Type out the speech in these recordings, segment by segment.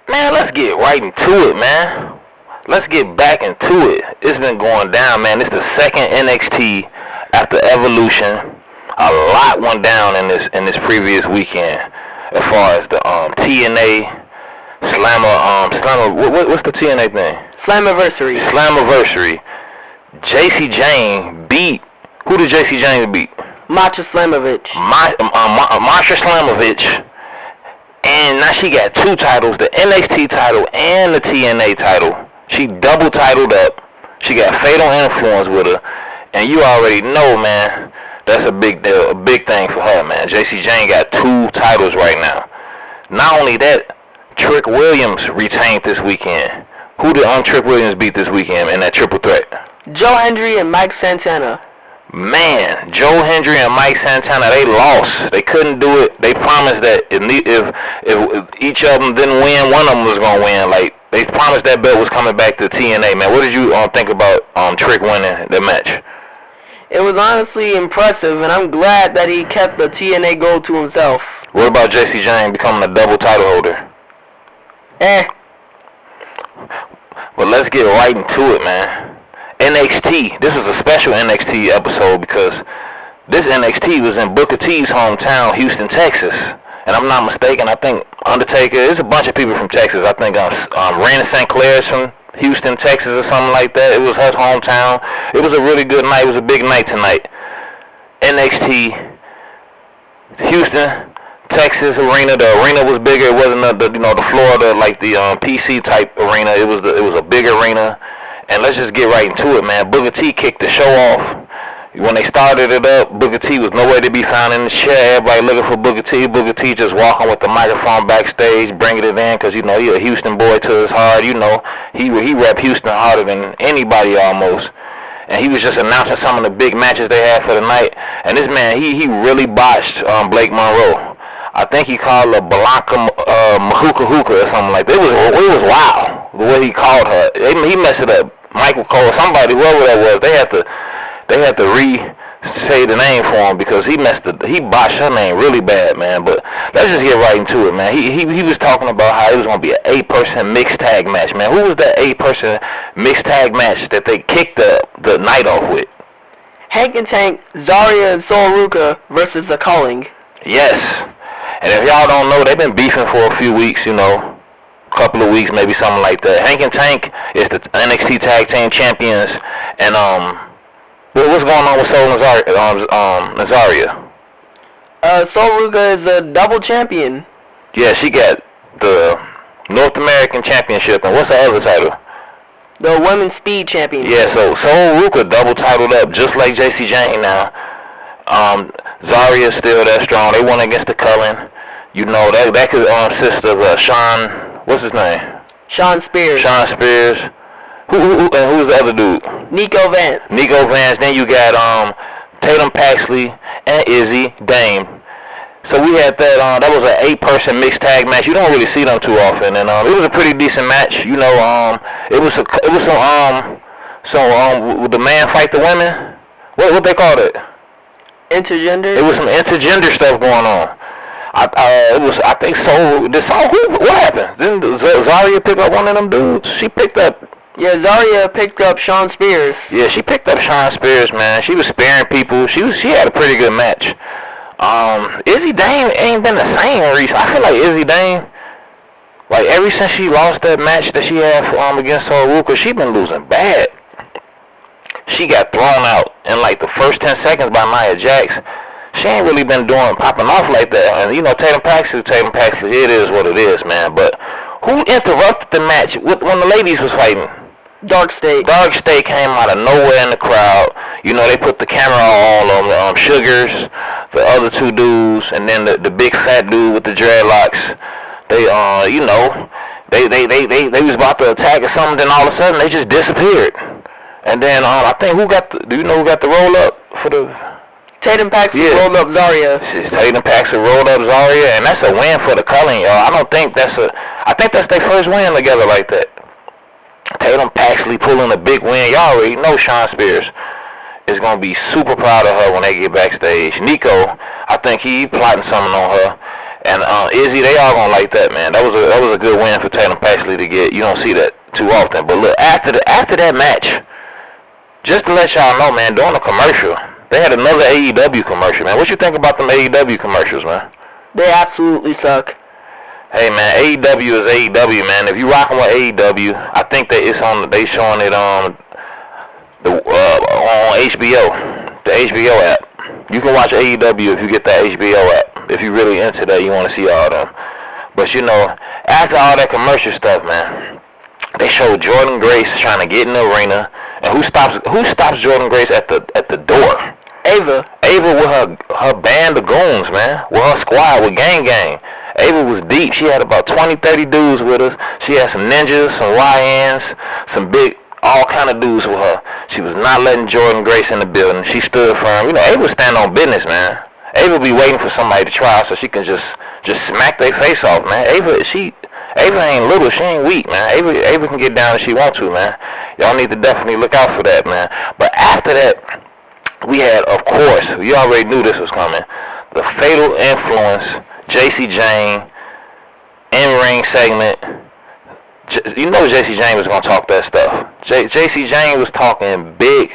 Man, let's get right into it, man. Let's get back into it. It's been going down, man. It's the second NXT after Evolution. A lot went down in this previous weekend as far as the TNA Slammer. What's the TNA thing? Slammiversary. JC Jane beat. Who did JC Jane beat? Masha Slamovich. Masha Slamovich. And now she got two titles, the NXT title and the TNA title. She double titled up. She got Fatal Influence with her. And you already know, man, that's a big deal, a big thing for her, man. JC Jane got two titles right now. Not only that, Trick Williams retained this weekend. Who did Trick Williams beat this weekend in that triple threat? Joe Hendry and Mike Santana. Man, Joe Hendry and Mike Santana, they lost. They couldn't do it. They promised that if each of them didn't win, one of them was going to win. Like, they promised that belt was coming back to TNA, man. What did you think about Trick winning the match? It was honestly impressive, and I'm glad that he kept the TNA gold to himself. What about JC Jane becoming a double title holder? But let's get right into it, man. NXT. This was a special NXT episode because this NXT was in Booker T's hometown, Houston, Texas. And I'm not mistaken, I think Undertaker, there's a bunch of people from Texas. I think Randy St. Clair's from Houston, Texas or something like that. It was her hometown. It was a really good night. It was a big night tonight. NXT, Houston, Texas arena. The arena was bigger. It wasn't the Florida, like the PC type arena. It was a big arena. And let's just get right into it, man. Booker T kicked the show off. When they started it up, Booker T was nowhere to be found in the chair. Everybody looking for Booker T. Booker T just walking with the microphone backstage, bringing it in, because, he a Houston boy to his heart. He rep Houston harder than anybody almost. And he was just announcing some of the big matches they had for the night. And this man, he really botched Blake Monroe. I think he called her Blanca Mahuka Hookah or something like that. It was wild the way he called her. He messed it up. Michael Cole, somebody, whoever that was, they had to re-say the name for him because he botched her name really bad, man. But let's just get right into it, man. He was talking about how it was going to be an 8-person mixed tag match, man. Who was that 8-person mixed tag match that they kicked the night off with? Hank and Tank, Zarya and Sol Ruka versus The Culling. Yes. And if y'all don't know, they've been beefing for a few weeks, couple of weeks, maybe something like that. Hank and Tank is the NXT Tag Team Champions, and what's going on with Sol and Zarya? Sol Ruka is a double champion. Yeah, she got the North American Championship, and what's the other title? The Women's Speed Champion. Yeah, so Sol Ruka double titled up, just like JC Jane now. Zarya is still that strong. They won against the Cullen. That could consist of Sean. What's his name? Sean Spears. Who and who's the other dude? Nico Vance. Then you got Tatum Paxley and Izzy Dame. So we had that. That was an 8-person mixed tag match. You don't really see them too often, and it was a pretty decent match. It was some would the man fight the women? What they called it? Intergender. It was some intergender stuff going on. I think so. What happened? Didn't Zarya pick up one of them dudes? She picked up. Yeah, Zarya picked up Sean Spears. Yeah, she picked up Sean Spears, man. She was sparing people. She had a pretty good match. Izzy Dame ain't been the same recently. I feel like Izzy Dame, like ever since she lost that match that she had against Sol Ruka, she been losing bad. She got thrown out in like the first 10 seconds by Nia Jax. She ain't really been popping off like that. And Tatum Paxley, it is what it is, man. But who interrupted the match when the ladies was fighting? Dark State. Dark State came out of nowhere in the crowd. They put the camera on Sugars, the other two dudes, and then the big fat dude with the dreadlocks. They they was about to attack or something. Then all of a sudden they just disappeared. And then I think who got the roll up for the? Tatum Paxley rolled up Zarya. Tatum Paxley rolled up Zarya, and that's a win for the Cullen, y'all. I think that's their first win together like that. Tatum Paxley pulling a big win. Y'all already know Sean Spears is going to be super proud of her when they get backstage. Nico, I think he plotting something on her. And Izzy, they all gonna like that, man. That was a good win for Tatum Paxley to get. You don't see that too often. But look, after that match, just to let y'all know, man, during the commercial, they had another AEW commercial, man. What you think about them AEW commercials, man? They absolutely suck. Hey, man, AEW is AEW, man. If you rocking with AEW, I think that they showing it on HBO, the HBO app. You can watch AEW if you get that HBO app. If you really into that, you want to see all them. But you know, after all that commercial stuff, man, they showed Jordan Grace trying to get in the arena, and who stops Jordan Grace at the door? Ava with her band of goons, man, with her squad, with Gang Gang. Ava was deep. She had about 20, 30 dudes with her. She had some ninjas, some YNs, some big, all kind of dudes with her. She was not letting Jordan Grace in the building. She stood firm. You know, Ava stand on business, man. Ava be waiting for somebody to try so she can just smack their face off, man. Ava ain't little. She ain't weak, man. Ava can get down if she want to, man. Y'all need to definitely look out for that, man. But after that, we had, of course, you already knew this was coming, the Fatal Influence, JC Jane, in-ring segment. You know JC Jane was going to talk that stuff. JC Jane was talking big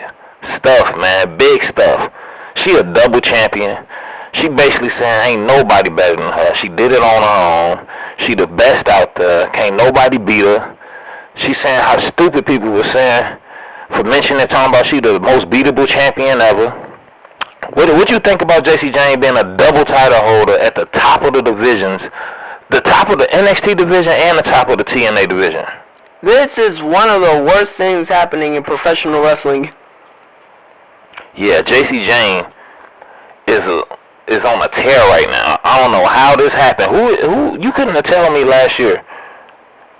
stuff, man, big stuff. She a double champion. She basically saying ain't nobody better than her. She did it on her own. She the best out there. Can't nobody beat her. She saying how stupid people were saying for mentioning, talking about she the most beatable champion ever. What you think about JC Jane being a double title holder at the top of the divisions, the top of the NXT division and the top of the TNA division? This is one of the worst things happening in professional wrestling. Yeah, JC Jane is on a tear right now. I don't know how this happened. Who you couldn't have told me last year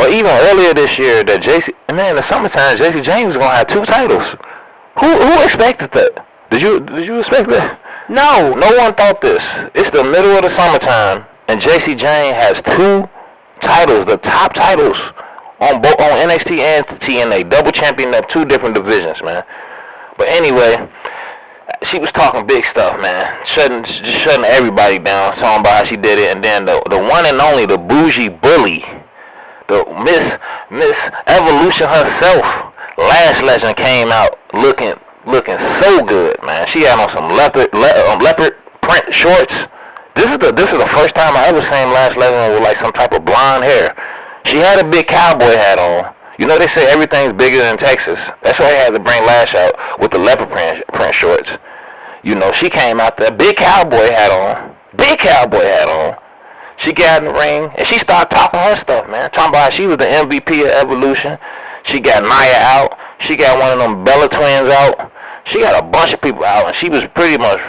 or even earlier this year that in the summertime JC Jane was gonna have 2 titles. Who expected that? Did you expect that? No one thought this. It's the middle of the summertime and JC Jane has 2 titles, the top titles on both on NXT and TNA, double champion of 2 different divisions, man. But anyway, she was talking big stuff, man. Just shutting everybody down, talking about how she did it, and then the one and only, the bougie bully, the Miss Evolution herself, Lash Legend, came out looking so good, man. She had on some leopard print shorts. This is the first time I ever seen Lash Legend with like some type of blonde hair. She had a big cowboy hat on. You know they say everything's bigger in Texas. That's why they had to bring Lash out with the leopard print shorts. You know, she came out there, big cowboy hat on. She got in the ring, and she started talking her stuff, man. Talking about how she was the MVP of Evolution. She got Nia out. She got one of them Bella twins out. She got a bunch of people out, and she was pretty much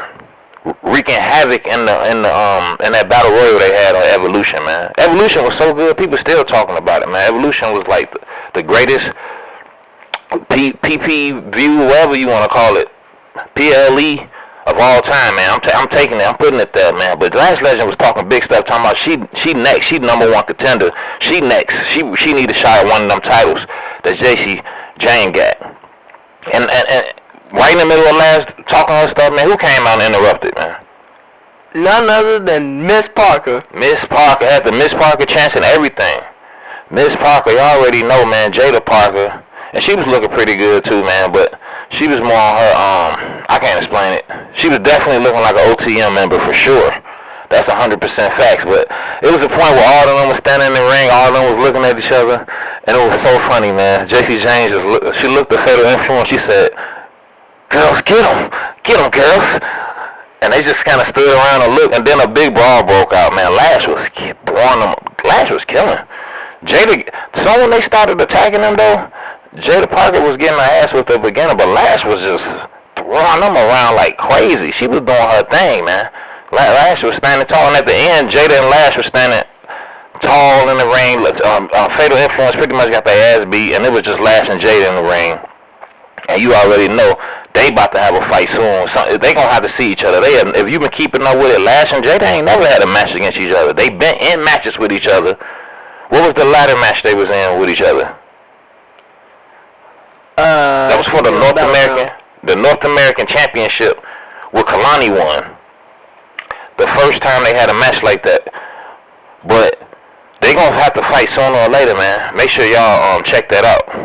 wreaking havoc in that battle royal they had on Evolution, man. Evolution was so good, people still talking about it, man. Evolution was like the greatest PP view, whatever you want to call it, PLE of all time, man. I'm taking it, I'm putting it there, man. But Lash Legend was talking big stuff, talking about she next, she number 1 contender. She next, she need a shot at one of them titles that JC Jane got. And right in the middle of Lash talking her stuff, man, who came out and interrupted, man? None other than Miss Parker. Miss Parker had the Miss Parker chance and everything. Miss Parker, you already know, man, Jada Parker. And she was looking pretty good too, man, but she was more on her, I can't explain it. She was definitely looking like an OTM member for sure. That's 100% facts, but it was a point where all of them was standing in the ring, all of them was looking at each other, and it was so funny, man. JC Jane she looked at Fatal Influence, she said, "Girls, get them, girls." And they just kind of stood around and looked, and then a big brawl broke out, man. Lash was killing. Jada, so when they started attacking them, though, Jada Parker was getting her ass with the beginning, but Lash was just throwing them around like crazy. She was doing her thing, man. Lash was standing tall, and at the end, Jada and Lash were standing tall in the ring. Fatal Influence pretty much got their ass beat, and it was just Lash and Jada in the ring. And you already know they about to have a fight soon. So they gonna have to see each other. If you've been keeping up with it, Lash and Jada ain't never had a match against each other. They been in matches with each other. What was the latter match they was in with each other? That was for the North American Championship, where Kalani won. The first time they had a match like that But they gonna have to fight sooner or later, man. Make sure y'all check that out.